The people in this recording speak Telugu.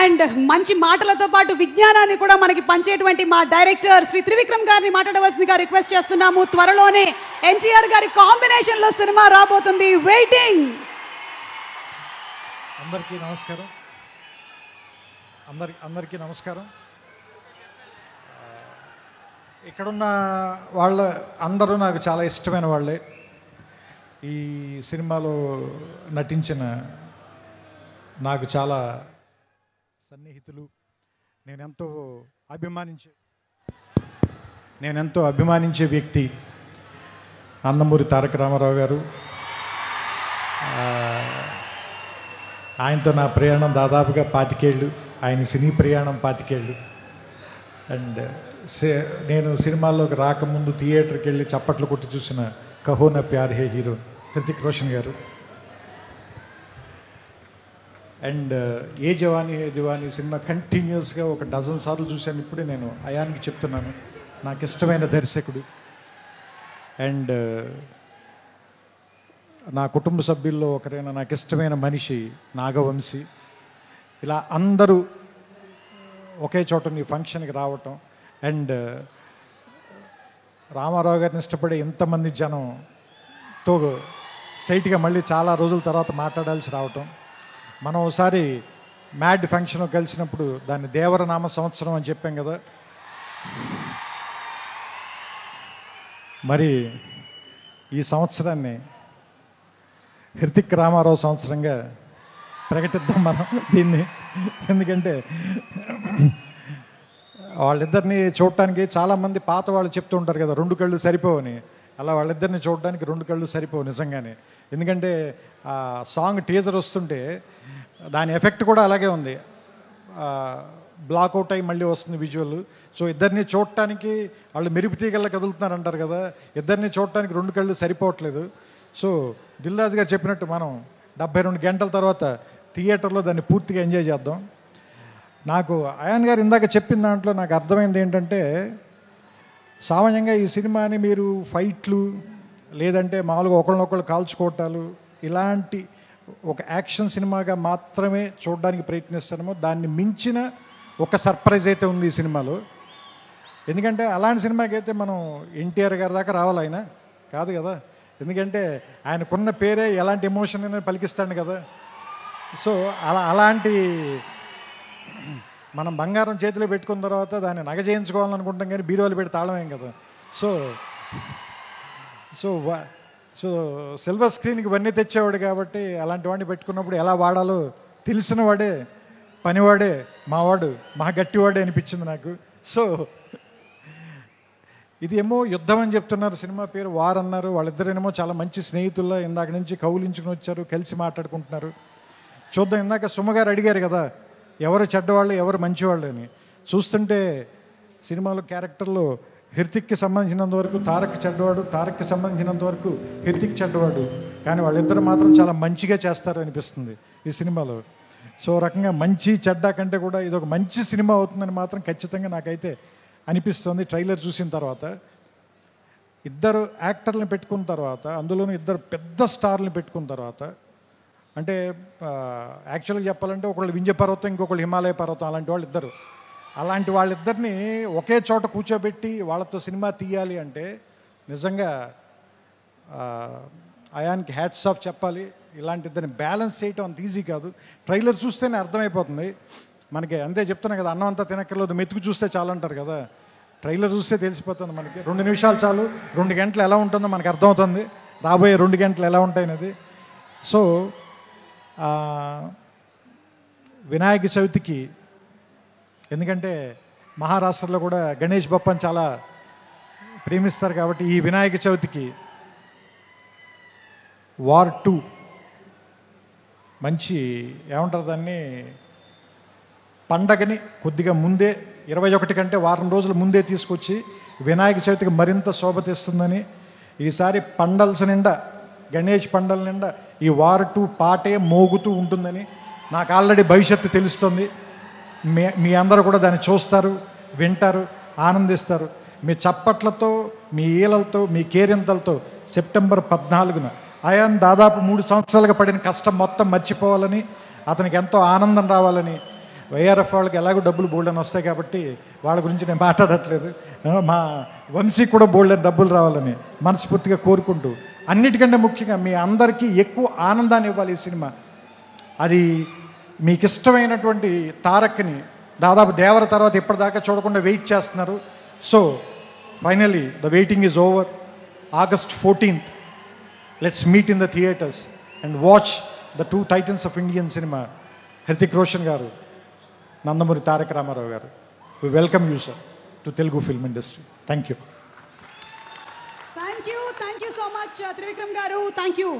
అండ్ మంచి మాటలతో పాటు విజ్ఞానాన్ని కూడా మనకి పంచేటువంటి మా డైరెక్టర్ శ్రీ త్రివిక్రమ్ గారిని మాట్లాడవలసిందిగా రిక్వెస్ట్ చేస్తున్నాము. త్వరలోనే ఎన్టీఆర్ గారి కాంబినేషన్ లో సినిమా రాబోతుంది. వెయిటింగ్. అందరికీ నమస్కారం. ఇక్కడున్న వాళ్ళ అందరూ నాకు చాలా ఇష్టమైన వాళ్ళే. ఈ సినిమాలో నటించిన నాకు చాలా సన్నిహితులు. నేనెంతో అభిమానించే వ్యక్తి నందమూరి తారక రామారావు గారు. ఆయనతో నా ప్రయాణం దాదాపుగా 25 ఏళ్ళు, ఆయన సినీ ప్రయాణం 25 ఏళ్ళు. అండ్ నేను సినిమాల్లోకి రాకముందు థియేటర్కి వెళ్ళి చప్పట్లు కొట్టి చూసిన కహో నా ప్యార్ హే హీరో హృతిక్ రోషన్ గారు. అండ్ ఏ జవానీ హే దివానీ సినిమా కంటిన్యూస్గా 12 సార్లు చూశాను. ఇప్పుడే నేను అయాన్కి చెప్తున్నాను, నాకు ఇష్టమైన దర్శకుడు. అండ్ నా కుటుంబ సభ్యుల్లో ఒకరైన నాకు ఇష్టమైన మనిషి నాగవంశీ. ఇలా అందరూ ఒకే చోట నీ ఫంక్షన్కి రావటం, అండ్ రామారావు గారిని ఇష్టపడే ఎంతమంది జనంతో స్ట్రైట్గా మళ్ళీ చాలా రోజుల తర్వాత మాట్లాడాల్సి రావటం. మనం ఒకసారి మ్యాడ్ ఫంక్షన్ కలిసినప్పుడు దాన్ని దేవరనామ సంవత్సరం అని చెప్పాం కదా. మరి ఈ సంవత్సరాన్ని హృతిక్ రామారావు సంవత్సరంగా ప్రకటిద్దాం మనం దీన్ని. ఎందుకంటే వాళ్ళిద్దరిని చూడటానికి చాలామంది పాత వాళ్ళు చెప్తూ ఉంటారు కదా 2 కళ్ళు సరిపోవని. అలా వాళ్ళిద్దరిని చూడడానికి 2 కళ్ళు సరిపోవు నిజంగానే. ఎందుకంటే ఆ సాంగ్ టీజర్ వస్తుంటే దాని ఎఫెక్ట్ కూడా అలాగే ఉంది. బ్లాక్అవుట్ అయ్యి మళ్ళీ వస్తుంది విజువల్. సో ఇద్దరిని చూడటానికి వాళ్ళు మెరుపు తీగల్లో కదులుతున్నారు అంటారు కదా, ఇద్దరిని చూడటానికి 2 కళ్ళు సరిపోవట్లేదు. సో దిల్ రాజు గారు చెప్పినట్టు మనం 72 గంటల తర్వాత థియేటర్లో దాన్ని పూర్తిగా ఎంజాయ్ చేద్దాం. నాకు అయాన్ గారు ఇందాక చెప్పిన దాంట్లో నాకు అర్థమైంది ఏంటంటే, సామాన్యంగా ఈ సినిమాని మీరు ఫైట్లు లేదంటే మామూలుగా ఒకళ్ళనొకళ్ళు కాల్చుకోవటాలు ఇలాంటి ఒక యాక్షన్ సినిమాగా మాత్రమే చూడడానికి ప్రయత్నిస్తారేమో. దాన్ని మించిన ఒక సర్ప్రైజ్ అయితే ఉంది ఈ సినిమాలో. ఎందుకంటే అలాంటి సినిమాకి అయితే మనం ఎన్టీఆర్ గారి దాకా రావాలి, ఆయన కాదు కదా. ఎందుకంటే ఆయనకున్న పేరే ఎలాంటి ఎమోషన్ అయినా పలికిస్తాడు కదా. సో అలాంటి మనం బంగారం చేతిలో పెట్టుకున్న తర్వాత దాన్ని నగ చేయించుకోవాలనుకుంటాం కానీ బీరువాలు పెట్టి తాళమేం కదా. సో సో సో సిల్వర్ స్క్రీన్కి ఇవన్నీ తెచ్చేవాడు కాబట్టి అలాంటి వాడిని పెట్టుకున్నప్పుడు ఎలా వాడాలో తెలిసిన వాడే, పనివాడే, మావాడు, మా గట్టివాడే అనిపించింది నాకు. సో ఇది ఏమో యుద్ధం అని చెప్తున్నారు, సినిమా పేరు వార్ అన్నారు. వాళ్ళిద్దరేమో చాలా మంచి స్నేహితుల్లో ఇందాక నుంచి కౌలించుకుని వచ్చారు, కలిసి మాట్లాడుకుంటున్నారు. చూద్దాం. ఇందాక సుమగారు అడిగారు కదా ఎవరు చెడ్డవాళ్ళు ఎవరు మంచివాళ్ళు అని. చూస్తుంటే సినిమాలో క్యారెక్టర్లో హృతిక్కి సంబంధించినంత వరకు తారక్ చెడ్డవాడు, తారక్కి సంబంధించినంత వరకు హృతిక్ చెడ్డవాడు. కానీ వాళ్ళిద్దరు మాత్రం చాలా మంచిగా చేస్తారు అనిపిస్తుంది ఈ సినిమాలో. సో రకంగా మంచి చెడ్డ కంటే కూడా ఇది ఒక మంచి సినిమా అవుతుందని మాత్రం ఖచ్చితంగా నాకైతే అనిపిస్తుంది. ట్రైలర్ చూసిన తర్వాత ఇద్దరు యాక్టర్లను పెట్టుకున్న తర్వాత, అందులోనూ ఇద్దరు పెద్ద స్టార్లను పెట్టుకున్న తర్వాత, అంటే యాక్చువల్గా చెప్పాలంటే ఒకళ్ళు వింధ్య పర్వతం, ఇంకొకళ్ళు హిమాలయ పర్వతం, అలాంటి వాళ్ళు ఇద్దరు. అలాంటి వాళ్ళిద్దరిని ఒకే చోట కూర్చోబెట్టి వాళ్ళతో సినిమా తీయాలి అంటే నిజంగా అయాన్కి హ్యాట్స్ ఆఫ్ చెప్పాలి. ఇలాంటి ఇద్దరిని బ్యాలెన్స్ చేయటం అంత ఈజీ కాదు. ట్రైలర్ చూస్తేనే అర్థమైపోతుంది మనకి. అంతే చెప్తున్నా కదా, అన్నం అంతా తినక్కర్లేదు, మెతుకు చూస్తే చాలు అంటారు కదా. ట్రైలర్ చూస్తే తెలిసిపోతుంది మనకి. 2 నిమిషాలు చాలు, 2 గంటలు ఎలా ఉంటుందో మనకు అర్థమవుతుంది, రాబోయే 2 గంటలు ఎలా ఉంటాయనేది. సో వినాయక చవితికి, ఎందుకంటే మహారాష్ట్రలో కూడా గణేష్ బప్పని చాలా ప్రేమిస్తారు కాబట్టి ఈ వినాయక చవితికి వార్ 2 మంచి ఏమంటారు దాన్ని, పండగని కొద్దిగా ముందే 21 కంటే వారం రోజుల ముందే తీసుకొచ్చి వినాయక చవితికి మరింత శోభ తెస్తుందని, ఈసారి పండల్స్ నిండా, గణేష్ పండల నిండా ఈ వార్ 2 పాటే మోగుతూ ఉంటుందని నాకు ఆల్రెడీ భవిష్యత్తు తెలుస్తుంది. మీ అందరూ కూడా దాన్ని చూస్తారు, వింటారు, ఆనందిస్తారు. మీ చప్పట్లతో, మీ ఈలలతో, మీ కేరింతలతో సెప్టెంబర్ 14న అయాన్ దాదాపు 3 సంవత్సరాలుగా పడిన కష్టం మొత్తం మర్చిపోవాలని, అతనికి ఎంతో ఆనందం రావాలని, వైఆర్ఎఫ్ వాళ్ళకి ఎలాగో డబ్బులు బోల్డ్ అని వస్తాయి కాబట్టి వాళ్ళ గురించి నేను మాట్లాడట్లేదు. మా వంశీ కూడా బోల్డ్ అని డబ్బులు రావాలని మనస్ఫూర్తిగా కోరుకుంటూ, అన్నిటికంటే ముఖ్యంగా మీ అందరికీ ఎక్కువ ఆనందాన్ని ఇవ్వాలి ఈ సినిమా. అది మీకు ఇష్టమైనటువంటి తారక్ని దాదాపు దేవర తర్వాత ఇప్పటిదాకా చూడకుండా వెయిట్ చేస్తున్నారు. So finally the waiting is over. August 14th, let's meet in the theaters and watch the two titans of Indian cinema, Hrithik Roshan garu, Nandamuri Tarak Ramarao garu. We welcome you, sir, to Telugu film industry. Thank you. Thank you so much, Trivikram garu. Thank you.